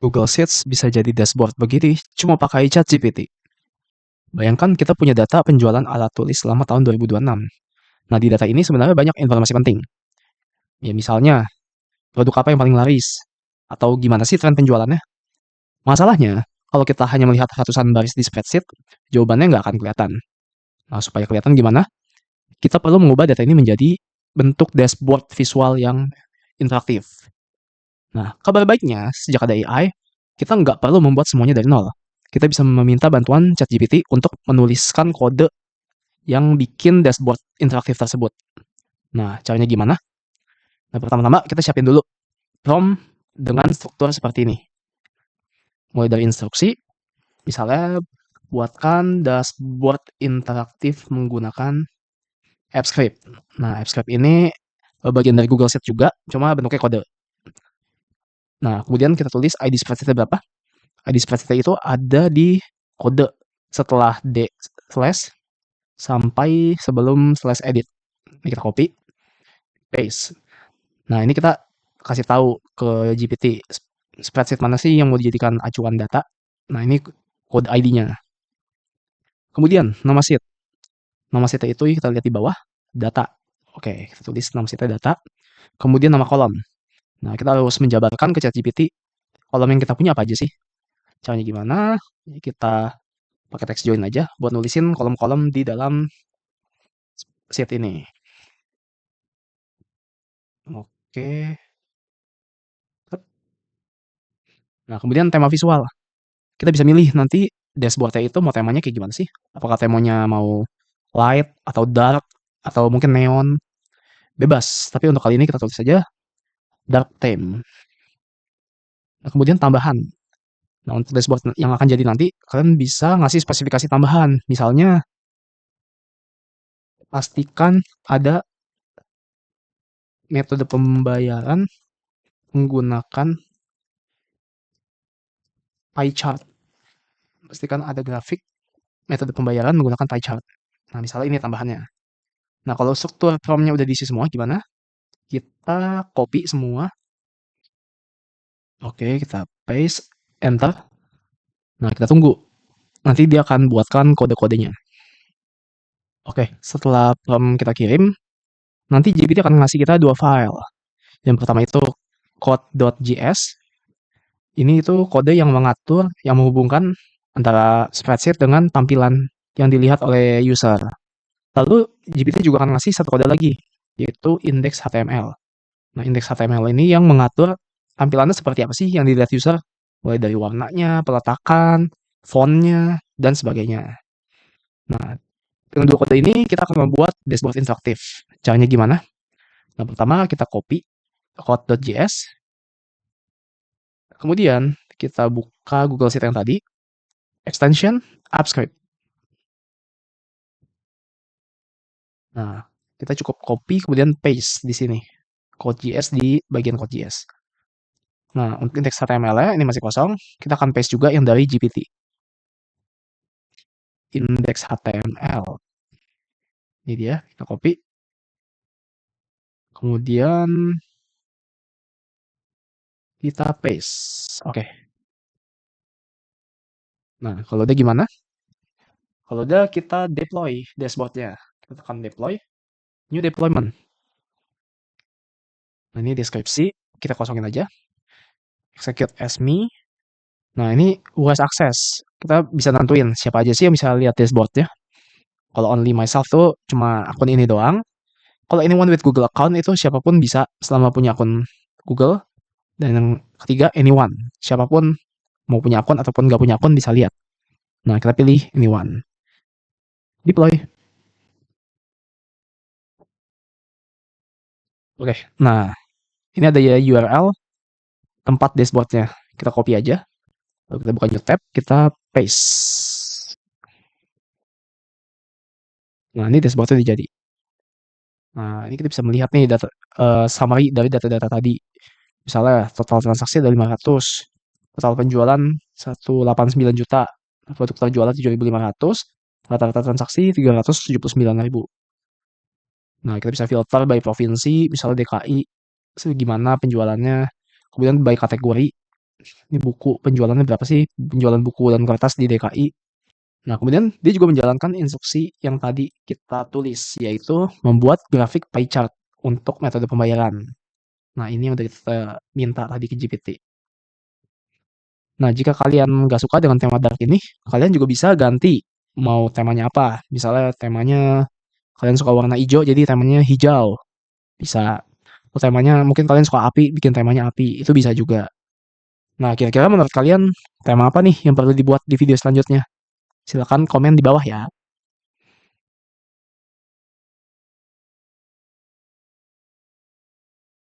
Google Sheets bisa jadi dashboard begini cuma pakai ChatGPT. Bayangkan kita punya data penjualan alat tulis selama tahun 2026. Nah, di data ini sebenarnya banyak informasi penting. Ya, misalnya, produk apa yang paling laris? Atau gimana sih tren penjualannya? Masalahnya, kalau kita hanya melihat ratusan baris di spreadsheet, jawabannya nggak akan kelihatan. Nah, supaya kelihatan gimana? Kita perlu mengubah data ini menjadi bentuk dashboard visual yang interaktif. Nah, kabar baiknya, sejak ada AI, kita nggak perlu membuat semuanya dari nol. Kita bisa meminta bantuan ChatGPT untuk menuliskan kode yang bikin dashboard interaktif tersebut. Nah, caranya gimana? Nah, pertama-tama kita siapin dulu prompt dengan struktur seperti ini. Mulai dari instruksi, misalnya buatkan dashboard interaktif menggunakan AppScript. Nah, AppScript ini bagian dari Google Sheet juga, cuma bentuknya kode. Nah, kemudian kita tulis ID spreadsheet berapa. ID spreadsheet itu ada di kode setelah D slash sampai sebelum slash edit. Ini kita copy, paste. Nah, ini kita kasih tahu ke GPT spreadsheet mana sih yang mau dijadikan acuan data. Nah, ini kode ID-nya. Kemudian nama sheet. Nama sheet itu kita lihat di bawah, data. Oke, kita tulis nama sheet-nya data. Kemudian nama kolom. Nah, kita harus menjabarkan ke ChatGPT kolom yang kita punya apa aja sih. Caranya gimana? Kita pakai text join aja buat nulisin kolom-kolom di dalam sheet ini. Oke. Nah, kemudian tema visual. Kita bisa milih nanti dashboard-nya itu mau temanya kayak gimana sih? Apakah temanya mau light atau dark atau mungkin neon? Bebas. Tapi untuk kali ini kita tulis saja dark theme. Nah, kemudian tambahan. Nah, untuk dashboard yang akan jadi nanti, kalian bisa ngasih spesifikasi tambahan. Misalnya, pastikan ada metode pembayaran menggunakan pie chart. Pastikan ada grafik metode pembayaran menggunakan pie chart. Nah, misalnya ini tambahannya. Nah, kalau struktur prompt-nya udah diisi semua, gimana? Kita copy semua. Oke, kita paste, enter. Nah, kita tunggu. Nanti dia akan buatkan kode-kodenya. Oke, setelah prompt kita kirim, nanti GPT akan ngasih kita dua file. Yang pertama itu code.js. Ini itu kode yang mengatur, yang menghubungkan antara spreadsheet dengan tampilan yang dilihat oleh user. Lalu GPT juga akan ngasih satu kode lagi, yaitu index.html. Nah, index.html ini yang mengatur tampilannya seperti apa sih yang dilihat user, mulai dari warnanya, peletakan, fontnya, dan sebagainya. Nah, dengan dua kode ini kita akan membuat dashboard interaktif. Caranya gimana? Nah, pertama kita copy code.js, kemudian kita buka Google Sheet yang tadi, extension, AppScript. Nah, kita cukup copy kemudian paste di sini, code.js di bagian code.js. Nah, untuk index HTML-nya ini masih kosong, kita akan paste juga yang dari GPT. Index HTML. Ini dia, kita copy. Kemudian kita paste. Oke. Nah, kalau udah gimana? Kalau udah kita deploy dashboard-nya. Kita tekan deploy, new deployment. Nah, ini deskripsi, kita kosongin aja. Execute as me. Nah, ini UAS access. Kita bisa nentuin siapa aja sih yang bisa lihat dashboard-nya. Kalau only myself tuh cuma akun ini doang. Kalau anyone with Google account itu siapapun bisa selama punya akun Google. Dan yang ketiga, anyone. Siapapun mau punya akun ataupun nggak punya akun bisa lihat. Nah, kita pilih anyone. Deploy. Oke, nah ini ada ya URL tempat dashboardnya. Kita copy aja. Lalu kita buka new tab, kita paste. Nah, ini dashboardnya udah jadi. Nah, ini kita bisa melihat nih data summary dari data-data tadi. Misalnya total transaksi ada 500, total penjualan 189 juta, produk terjualan 7.500, rata-rata transaksi 379.000. Nah, kita bisa filter by provinsi, misalnya DKI, segimana penjualannya, kemudian by kategori, ini buku penjualannya berapa sih, penjualan buku dan kertas di DKI. Nah, kemudian dia juga menjalankan instruksi yang tadi kita tulis, yaitu membuat grafik pie chart untuk metode pembayaran. Nah, ini yang udah kita minta tadi ke GPT. Nah, jika kalian nggak suka dengan tema dark ini, kalian juga bisa ganti mau temanya apa. Misalnya temanya kalian suka warna hijau, jadi temanya hijau. Bisa. Atau temanya mungkin kalian suka api, bikin temanya api. Itu bisa juga. Nah, kira-kira menurut kalian tema apa nih yang perlu dibuat di video selanjutnya? Silakan komen di bawah ya.